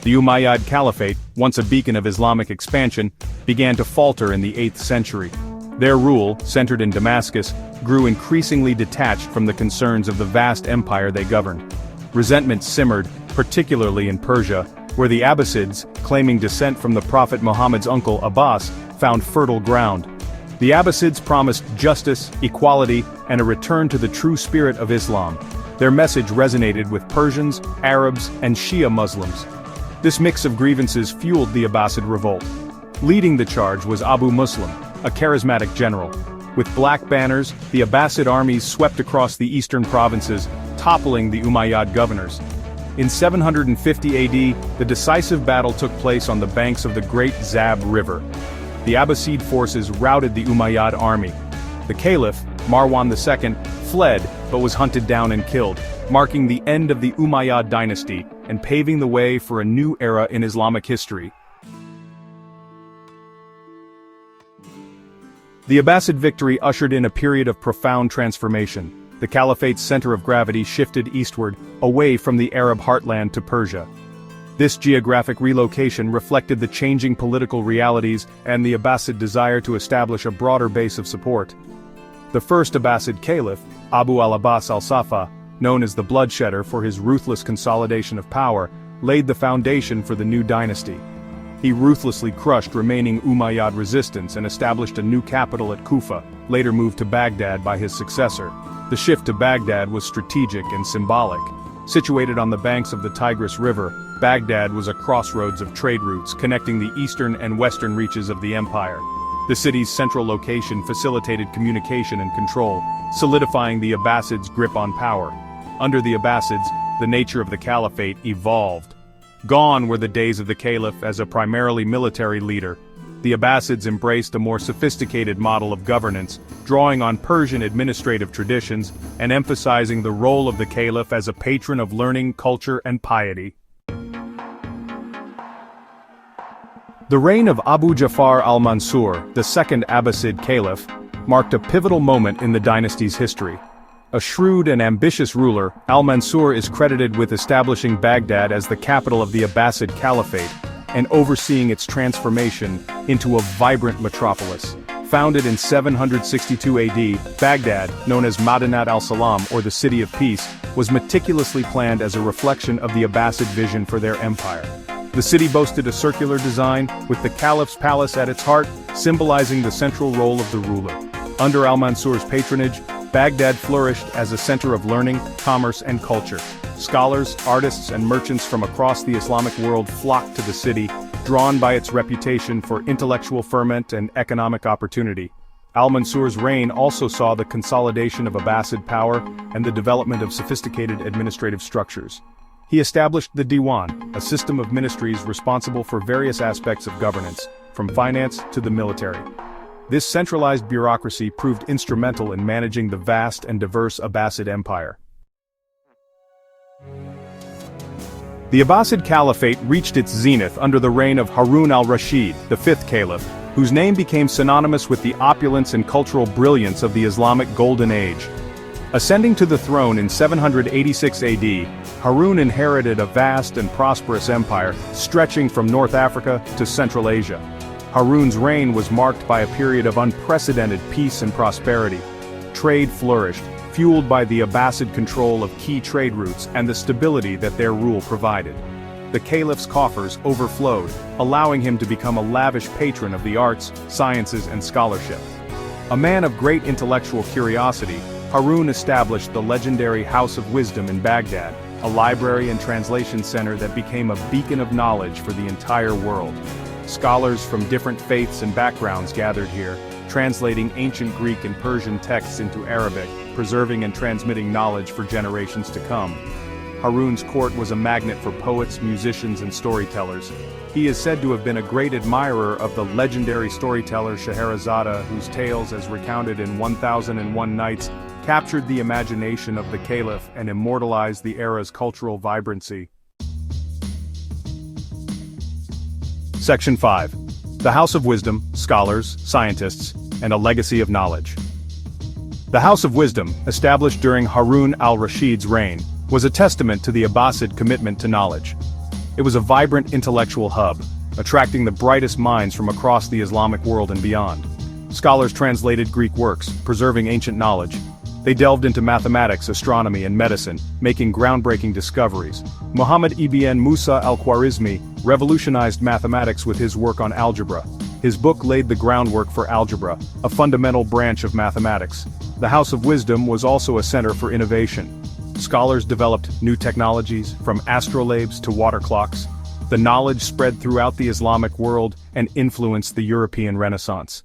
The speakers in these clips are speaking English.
The Umayyad Caliphate, once a beacon of Islamic expansion, began to falter in the 8th century. Their rule, centered in Damascus, grew increasingly detached from the concerns of the vast empire they governed. Resentment simmered, particularly in Persia, where the Abbasids, claiming descent from the Prophet Muhammad's uncle Abbas, found fertile ground. The Abbasids promised justice, equality, and a return to the true spirit of Islam. Their message resonated with Persians, Arabs, and Shia Muslims. This mix of grievances fueled the Abbasid revolt. Leading the charge was Abu Muslim, a charismatic general. With black banners, the Abbasid armies swept across the eastern provinces, toppling the Umayyad governors. In 750 AD, the decisive battle took place on the banks of the Great Zab River. The Abbasid forces routed the Umayyad army. The Caliph, Marwan II, fled but was hunted down and killed, marking the end of the Umayyad dynasty and paving the way for a new era in Islamic history. The Abbasid victory ushered in a period of profound transformation. The Caliphate's center of gravity shifted eastward, away from the Arab heartland to Persia. This geographic relocation reflected the changing political realities and the Abbasid desire to establish a broader base of support. The first Abbasid caliph, Abu al-Abbas al-Safa, known as the Bloodshedder for his ruthless consolidation of power, laid the foundation for the new dynasty. He ruthlessly crushed remaining Umayyad resistance and established a new capital at Kufa, later moved to Baghdad by his successor. The shift to Baghdad was strategic and symbolic. Situated on the banks of the Tigris River, Baghdad was a crossroads of trade routes connecting the eastern and western reaches of the empire. The city's central location facilitated communication and control, solidifying the Abbasids' grip on power. Under the Abbasids, the nature of the caliphate evolved. Gone were the days of the caliph as a primarily military leader. The Abbasids embraced a more sophisticated model of governance, drawing on Persian administrative traditions and emphasizing the role of the caliph as a patron of learning, culture, and piety. The reign of Abu Ja'far al-Mansur, the second Abbasid caliph, marked a pivotal moment in the dynasty's history. A shrewd and ambitious ruler, al-Mansur is credited with establishing Baghdad as the capital of the Abbasid Caliphate and overseeing its transformation into a vibrant metropolis. Founded in 762 AD, Baghdad, known as Madinat al-Salam or the City of Peace, was meticulously planned as a reflection of the Abbasid vision for their empire. The city boasted a circular design, with the caliph's palace at its heart, symbolizing the central role of the ruler. Under al-Mansur's patronage, Baghdad flourished as a center of learning, commerce, and culture. Scholars, artists, and merchants from across the Islamic world flocked to the city, drawn by its reputation for intellectual ferment and economic opportunity. Al-Mansur's reign also saw the consolidation of Abbasid power and the development of sophisticated administrative structures. He established the Diwan, a system of ministries responsible for various aspects of governance, from finance to the military. This centralized bureaucracy proved instrumental in managing the vast and diverse Abbasid Empire. The Abbasid Caliphate reached its zenith under the reign of Harun al-Rashid, the fifth caliph, whose name became synonymous with the opulence and cultural brilliance of the Islamic Golden Age. Ascending to the throne in 786 AD, Harun inherited a vast and prosperous empire stretching from North Africa to Central Asia. Harun's reign was marked by a period of unprecedented peace and prosperity. Trade flourished, fueled by the Abbasid control of key trade routes and the stability that their rule provided. The caliph's coffers overflowed, allowing him to become a lavish patron of the arts, sciences, and scholarship. A man of great intellectual curiosity, Harun established the legendary House of Wisdom in Baghdad, a library and translation center that became a beacon of knowledge for the entire world. Scholars from different faiths and backgrounds gathered here, translating ancient Greek and Persian texts into Arabic, preserving and transmitting knowledge for generations to come. Harun's court was a magnet for poets, musicians, and storytellers. He is said to have been a great admirer of the legendary storyteller Scheherazade, whose tales, as recounted in 1001 Nights, captured the imagination of the caliph and immortalized the era's cultural vibrancy. Section 5. The House of Wisdom, Scholars, Scientists, and a Legacy of Knowledge. The House of Wisdom, established during Harun al-Rashid's reign, was a testament to the Abbasid commitment to knowledge. It was a vibrant intellectual hub, attracting the brightest minds from across the Islamic world and beyond. Scholars translated Greek works, preserving ancient knowledge. They delved into mathematics, astronomy, and medicine, making groundbreaking discoveries. Muhammad ibn Musa al-Khwarizmi revolutionized mathematics with his work on algebra. His book laid the groundwork for algebra, a fundamental branch of mathematics. The House of Wisdom was also a center for innovation. Scholars developed new technologies, from astrolabes to water clocks. The knowledge spread throughout the Islamic world and influenced the European Renaissance.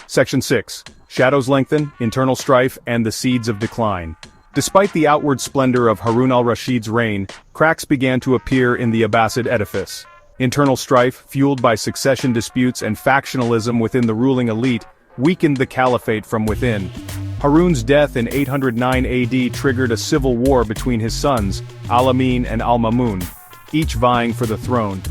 Section 6. Shadows lengthen, internal strife, and the seeds of decline. Despite the outward splendor of Harun al-Rashid's reign, cracks began to appear in the Abbasid edifice. Internal strife, fueled by succession disputes and factionalism within the ruling elite, weakened the caliphate from within. Harun's death in 809 AD triggered a civil war between his sons, Al-Amin and Al-Mamun, each vying for the throne.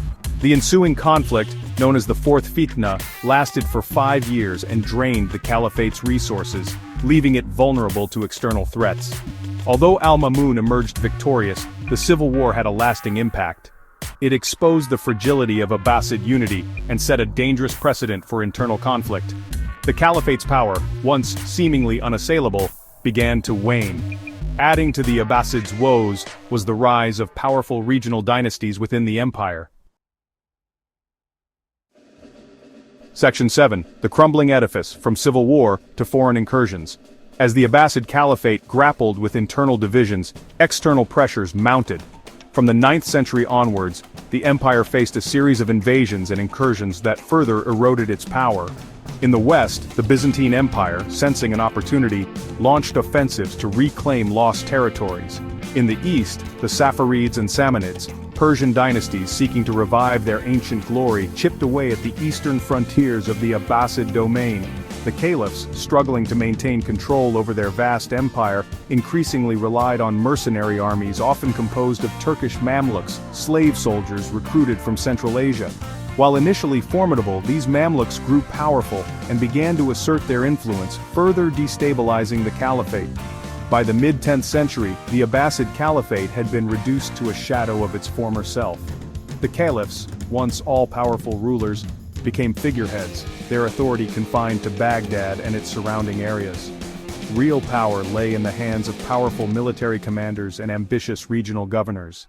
The ensuing conflict, known as the Fourth Fitna, lasted for 5 years and drained the caliphate's resources, leaving it vulnerable to external threats. Although Al-Mamun emerged victorious, the civil war had a lasting impact. It exposed the fragility of Abbasid unity and set a dangerous precedent for internal conflict. The caliphate's power, once seemingly unassailable, began to wane. Adding to the Abbasids' woes was the rise of powerful regional dynasties within the empire. Section 7. The crumbling edifice, from civil war to foreign incursions. As the Abbasid Caliphate grappled with internal divisions, external pressures mounted. From the 9th century onwards, the empire faced a series of invasions and incursions that further eroded its power. In the west, the Byzantine Empire, sensing an opportunity, launched offensives to reclaim lost territories. In the east, the Saffarids and Samanids, Persian dynasties seeking to revive their ancient glory, chipped away at the eastern frontiers of the Abbasid domain. The caliphs, struggling to maintain control over their vast empire, increasingly relied on mercenary armies often composed of Turkish Mamluks, slave soldiers recruited from Central Asia. While initially formidable, these Mamluks grew powerful and began to assert their influence, further destabilizing the caliphate. By the mid-10th century, the Abbasid Caliphate had been reduced to a shadow of its former self. The caliphs, once all-powerful rulers, became figureheads, their authority confined to Baghdad and its surrounding areas. Real power lay in the hands of powerful military commanders and ambitious regional governors.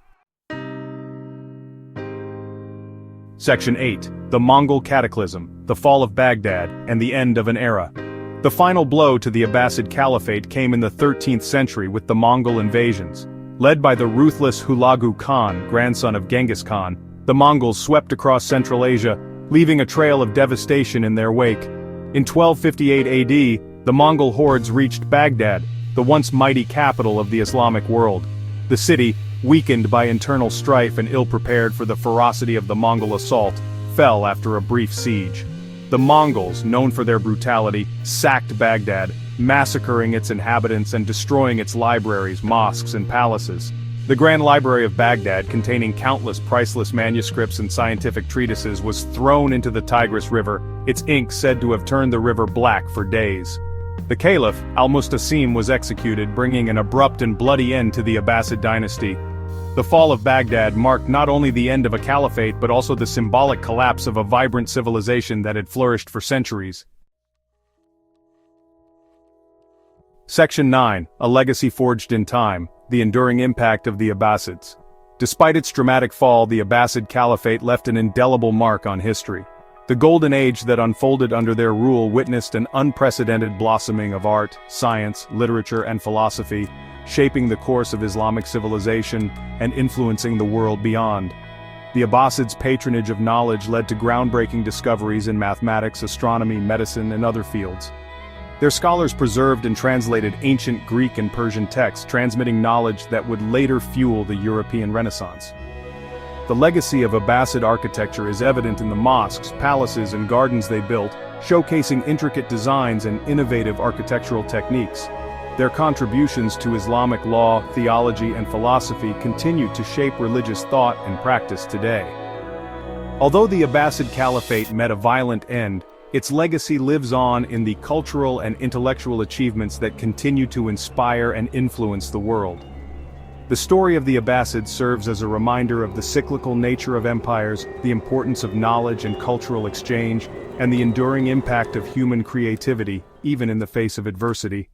Section 8. The Mongol Cataclysm, the Fall of Baghdad, and the End of an Era. The final blow to the Abbasid Caliphate came in the 13th century with the Mongol invasions. Led by the ruthless Hulagu Khan, grandson of Genghis Khan, the Mongols swept across Central Asia, leaving a trail of devastation in their wake. In 1258 AD, the Mongol hordes reached Baghdad, the once mighty capital of the Islamic world. The city, weakened by internal strife and ill-prepared for the ferocity of the Mongol assault, fell after a brief siege. The Mongols, known for their brutality, sacked Baghdad, massacring its inhabitants and destroying its libraries, mosques, and palaces. The Grand Library of Baghdad, containing countless priceless manuscripts and scientific treatises, was thrown into the Tigris River, its ink said to have turned the river black for days. The Caliph, Al-Mustasim, was executed, bringing an abrupt and bloody end to the Abbasid dynasty. The fall of Baghdad marked not only the end of a caliphate but also the symbolic collapse of a vibrant civilization that had flourished for centuries. Section 9. A Legacy Forged in Time, the Enduring Impact of the Abbasids. Despite its dramatic fall, the Abbasid Caliphate left an indelible mark on history. The Golden Age that unfolded under their rule witnessed an unprecedented blossoming of art, science, literature, and philosophy, shaping the course of Islamic civilization and influencing the world beyond. The Abbasids' patronage of knowledge led to groundbreaking discoveries in mathematics, astronomy, medicine, and other fields. Their scholars preserved and translated ancient Greek and Persian texts, transmitting knowledge that would later fuel the European Renaissance. The legacy of Abbasid architecture is evident in the mosques, palaces, and gardens they built, showcasing intricate designs and innovative architectural techniques. Their contributions to Islamic law, theology, and philosophy continue to shape religious thought and practice today. Although the Abbasid Caliphate met a violent end, its legacy lives on in the cultural and intellectual achievements that continue to inspire and influence the world. The story of the Abbasids serves as a reminder of the cyclical nature of empires, the importance of knowledge and cultural exchange, and the enduring impact of human creativity, even in the face of adversity.